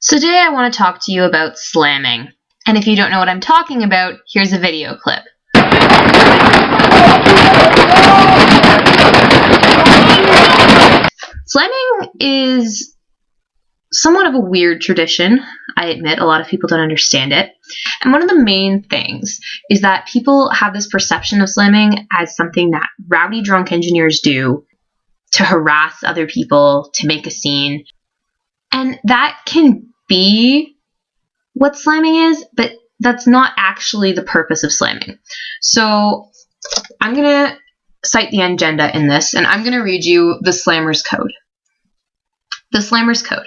So today I want to talk to you about slamming. And if you don't know what I'm talking about, here's a video clip. Slamming is somewhat of a weird tradition. I admit a lot of people don't understand it. And one of the main things is that people have this perception of slamming as something that rowdy drunk engineers do to harass other people, to make a scene. And that can be what slamming is, but that's not actually the purpose of slamming. So I'm going to cite the Engenda in this, and I'm going to read you the Slammer's Code. The Slammer's Code.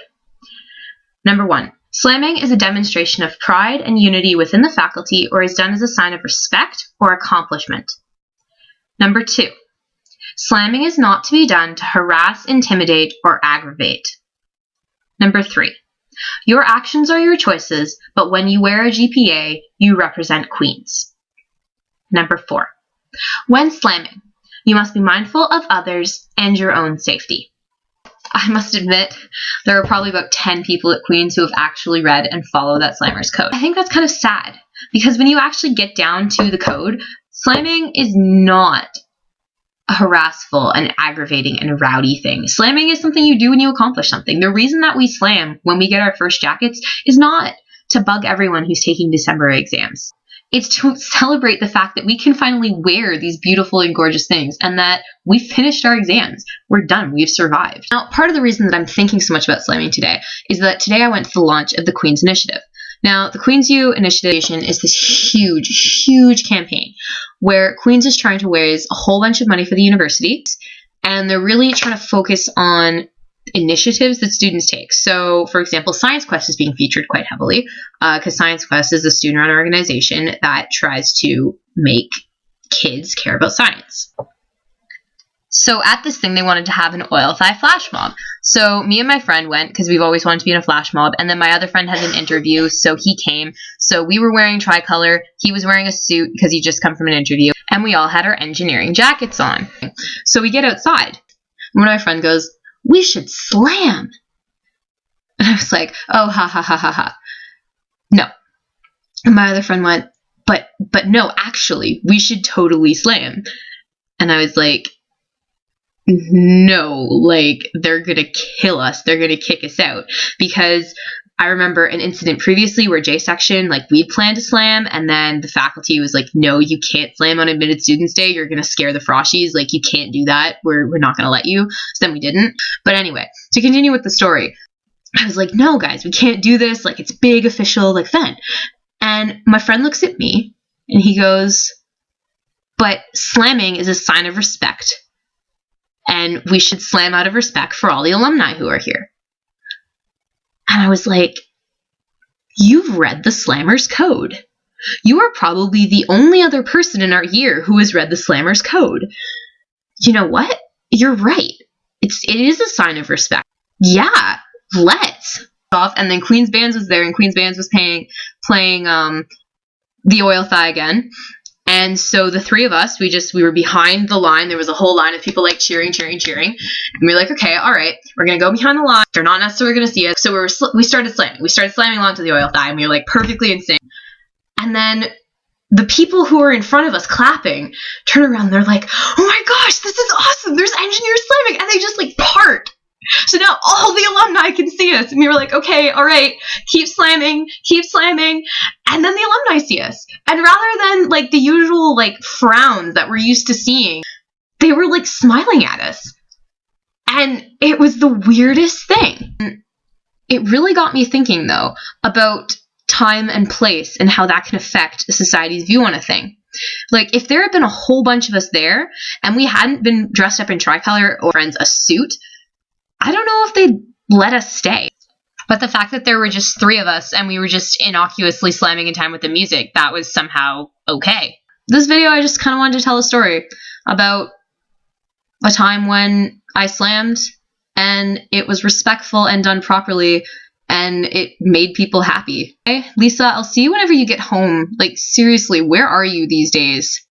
Number 1. Slamming is a demonstration of pride and unity within the faculty or is done as a sign of respect or accomplishment. Number 2. Slamming is not to be done to harass, intimidate, or aggravate. Number 3. Your actions are your choices, but when you wear a GPA, you represent queens. Number 4. When slamming, you must be mindful of others and your own safety. I must admit, there are probably about 10 people at Queen's who have actually read and followed that Slammer's Code. I think that's kind of sad, because when you actually get down to the code, slamming is not a harassful and aggravating and rowdy thing. Slamming is something you do when you accomplish something. The reason that we slam when we get our first jackets is not to bug everyone who's taking December exams. It's to celebrate the fact that we can finally wear these beautiful and gorgeous things and that we finished our exams. We're done. We've survived. Now, part of the reason that I'm thinking so much about slamming today is that today I went to the launch of the Queen's Initiative. Now, the Queen's U Initiative is this huge, huge campaign where Queen's is trying to raise a whole bunch of money for the university, and they're really trying to focus on initiatives that students take. So, for example, Science Quest is being featured quite heavily because Science Quest is a student-run organization that tries to make kids care about science. So at this thing, they wanted to have an oil thigh flash mob. So me and my friend went because we've always wanted to be in a flash mob. And then my other friend had an interview, so he came. So we were wearing tricolor. He was wearing a suit because he just come from an interview. And we all had our engineering jackets on. So we get outside. And one of my friend goes, "We should slam." And I was like, "Oh, ha, ha, ha, ha, ha. No." And my other friend went, but no, actually, we should totally slam." And I was like, "No, like, they're gonna kill us. They're gonna kick us out." Because I remember an incident previously where J section, like, we'd planned to slam, and then the faculty was like, "No, you can't slam on Admitted Students Day. You're gonna scare the froshies. Like, you can't do that. We're not gonna let you." So then we didn't. But anyway, to continue with the story, I was like, "No, guys, we can't do this. Like, it's big, official, like, event." And my friend looks at me, and he goes, "But slamming is a sign of respect. And we should slam out of respect for all the alumni who are here." And I was like, "You've read the Slammer's Code. You are probably the only other person in our year who has read the Slammer's Code. You know what? You're right. It is a sign of respect. Yeah, let's." And then Queen's Bands was there, and Queen's Bands was playing the oil thigh again. And so the three of us, we were behind the line. There was a whole line of people like cheering. And we were like, "Okay, all right, we're going to go behind the line. They're not necessarily going to see us." So we started slamming. We started slamming along to the oil thigh, and we were like perfectly in sync. And then the people who were in front of us clapping turn around and they're like, "Oh my gosh, this is awesome. There's engineers slamming." And they just like part. So now all the alumni can see us. And we were like, "Okay, all right, keep slamming. And then the alumni see us. And rather than like the usual like frowns that we're used to seeing, they were like smiling at us. And it was the weirdest thing. It really got me thinking, though, about time and place and how that can affect a society's view on a thing. Like, if there had been a whole bunch of us there and we hadn't been dressed up in tricolor or friends a suit, I don't know if they'd let us stay. But the fact that there were just three of us and we were just innocuously slamming in time with the music, that was somehow okay. This video, I just kind of wanted to tell a story about a time when I slammed and it was respectful and done properly and it made people happy. Okay, Lisa, I'll see you whenever you get home. Like, seriously, where are you these days?